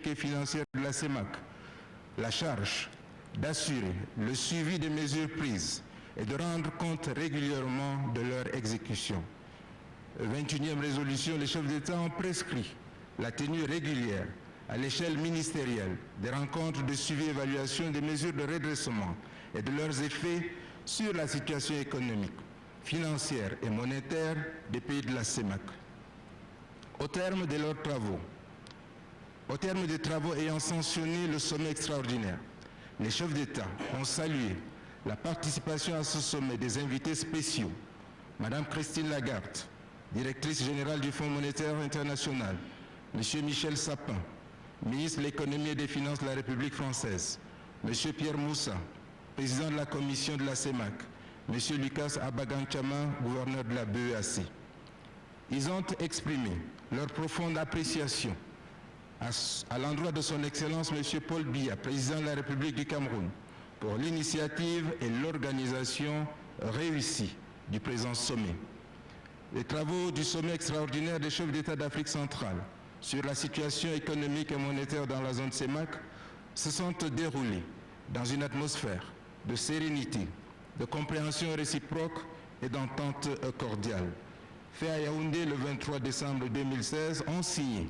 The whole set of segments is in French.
économique et financière de la CEMAC la charge d'assurer le suivi des mesures prises et de rendre compte régulièrement de leur exécution. 21e résolution, les chefs d'État ont prescrit la tenue régulière à l'échelle ministérielle des rencontres de suivi et évaluation des mesures de redressement et de leurs effets sur la situation économique, financière et monétaire des pays de la CEMAC. Au terme de leurs travaux, au terme des travaux ayant sanctionné le sommet extraordinaire, les chefs d'État ont salué la participation à ce sommet des invités spéciaux, Madame Christine Lagarde, directrice générale du Fonds monétaire international, Monsieur Michel Sapin, ministre de l'économie et des finances de la République française, Monsieur Pierre Moussa, président de la commission de la CEMAC, Monsieur Lucas Abaganchama, gouverneur de la BEAC. Ils ont exprimé leur profonde appréciation à l'endroit de son Excellence Monsieur Paul Biya, président de la République du Cameroun, pour l'initiative et l'organisation réussie du présent sommet. Les travaux du sommet extraordinaire des chefs d'État d'Afrique centrale sur la situation économique et monétaire dans la zone CEMAC se sont déroulés dans une atmosphère de sérénité, de compréhension réciproque et d'entente cordiale. Fait à Yaoundé le 23 décembre 2016, ont signé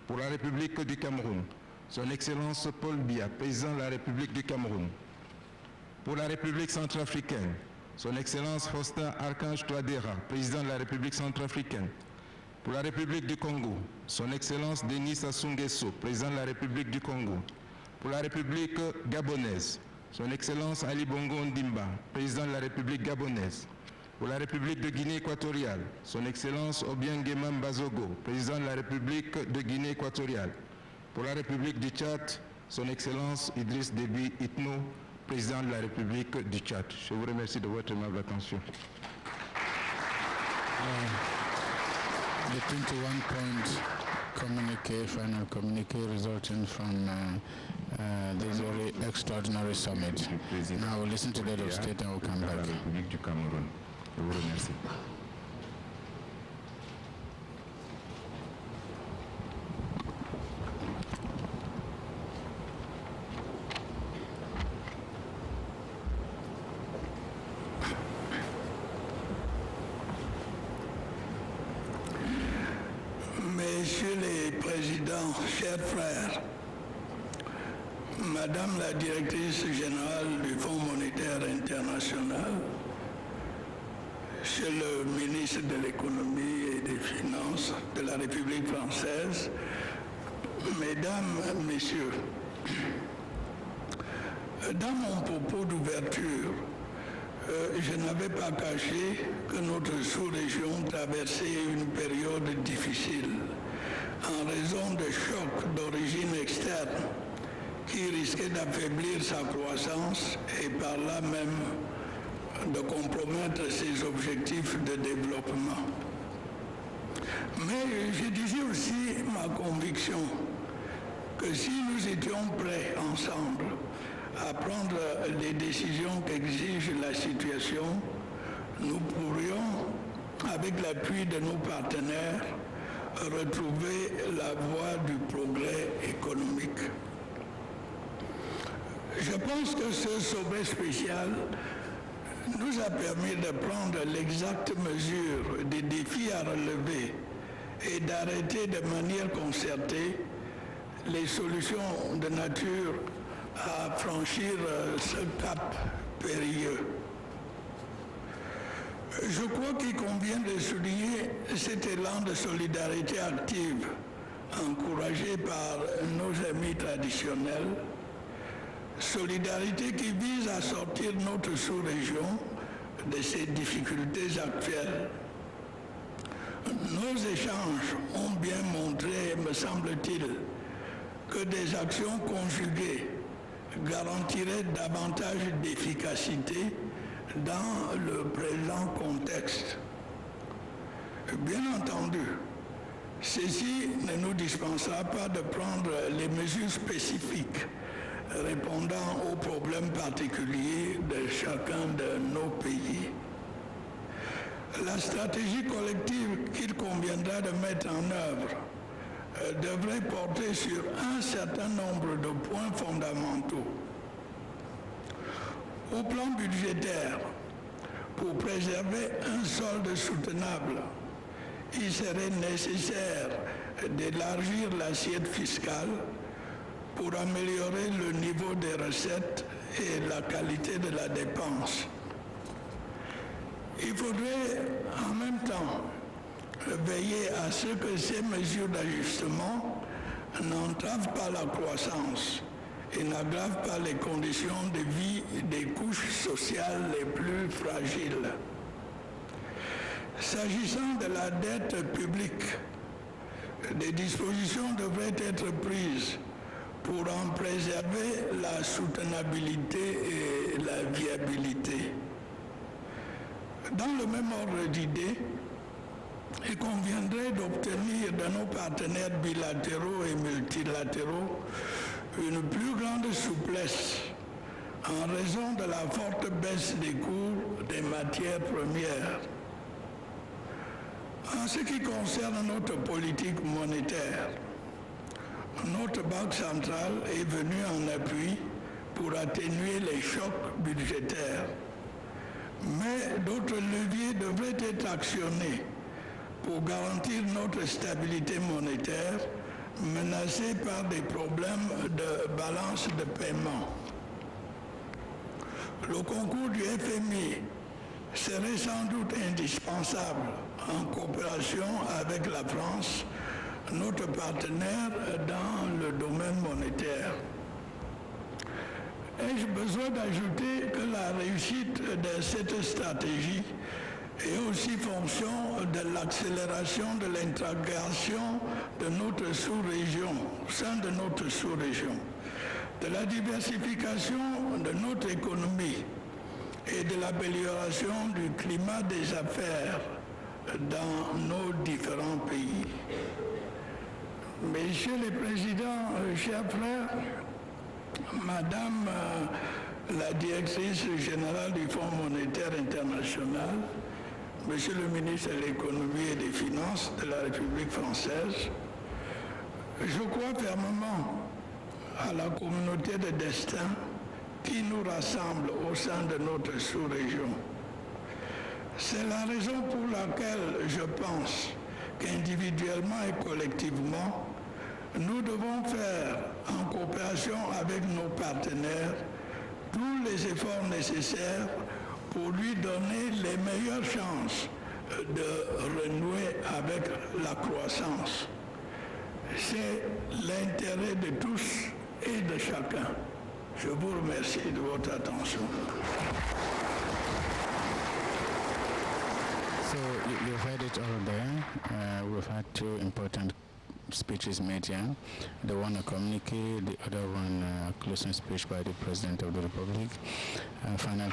pour la République du Cameroun son Excellence Paul Biya, président de la République du Cameroun. Pour la République centrafricaine, son Excellence Faustin Archange Touadéra, président de la République centrafricaine. Pour la République du Congo, son Excellence Denis Sassou Nguesso, président de la République du Congo. Pour la République gabonaise, son Excellence Ali Bongo Ondimba, président de la République gabonaise. Pour la République de Guinée équatoriale, son Excellence Obiang Bazogo, président de la République de Guinée équatoriale. Pour la République du Tchad, son Excellence Idriss Déby Itno, président de la République du Tchad. Je vous remercie de votre aimable attention. The 21-point communique, final communique resulting from this very extraordinary summit. Now we'll listen to the head of state and we'll come back. République du Cameroun. Je vous remercie. Messieurs les présidents, chers frères, Madame la directrice générale du Fonds monétaire international, Monsieur le ministre de l'économie et des finances de la République française, Mesdames, Messieurs, dans mon propos d'ouverture, je n'avais pas caché que notre sous-région traversait une période difficile en raison de chocs d'origine externe qui risquaient d'affaiblir sa croissance et par là même de compromettre ses objectifs de développement. Mais je disais aussi ma conviction que si nous étions prêts ensemble à prendre les décisions qu'exige la situation, nous pourrions, avec l'appui de nos partenaires, retrouver la voie du progrès économique. Je pense que ce sommet spécial nous a permis de prendre l'exacte mesure des défis à relever et d'arrêter de manière concertée les solutions de nature à franchir ce cap périlleux. Je crois qu'il convient de souligner cet élan de solidarité active encouragé par nos amis traditionnels, solidarité qui vise à sortir notre sous-région de ces difficultés actuelles. Nos échanges ont bien montré, me semble-t-il, que des actions conjuguées garantiraient davantage d'efficacité dans le présent contexte. Bien entendu, ceci ne nous dispensera pas de prendre les mesures spécifiques répondant aux problèmes particuliers de chacun de nos pays. La stratégie collective qu'il conviendra de mettre en œuvre devrait porter sur un certain nombre de points fondamentaux. Au plan budgétaire, pour préserver un solde soutenable, il serait nécessaire d'élargir l'assiette fiscale pour améliorer le niveau des recettes et la qualité de la dépense. Il faudrait en même temps veiller à ce que ces mesures d'ajustement n'entravent pas la croissance et n'aggravent pas les conditions de vie des couches sociales les plus fragiles. S'agissant de la dette publique, des dispositions devraient être prises pour en préserver la soutenabilité et la viabilité. Dans le même ordre d'idées, il conviendrait d'obtenir de nos partenaires bilatéraux et multilatéraux une plus grande souplesse en raison de la forte baisse des cours des matières premières. En ce qui concerne notre politique monétaire, notre Banque centrale est venue en appui pour atténuer les chocs budgétaires. Mais d'autres leviers devraient être actionnés pour garantir notre stabilité monétaire menacée par des problèmes de balance de paiement. Le concours du FMI serait sans doute indispensable en coopération avec la France, notre partenaire dans le domaine monétaire. Ai-je besoin d'ajouter que la réussite de cette stratégie est aussi fonction de l'accélération de l'intégration de notre sous-région, au sein de notre sous-région, de la diversification de notre économie et de l'amélioration du climat des affaires dans nos différents pays. Messieurs les présidents, chers frères, Madame la directrice générale du Fonds monétaire international, Monsieur le ministre de l'économie et des finances de la République française, je crois fermement à la communauté de destin qui nous rassemble au sein de notre sous-région. C'est la raison pour laquelle je pense qu'individuellement et collectivement, nous devons faire, en coopération avec nos partenaires, tous les efforts nécessaires pour lui donner les meilleures chances de renouer avec la croissance. C'est l'intérêt de tous et de chacun. Je vous remercie de votre attention. So you've heard it all there. We've had two important speeches made here. The one a communique, the other one a closing speech by the President of the Republic. Final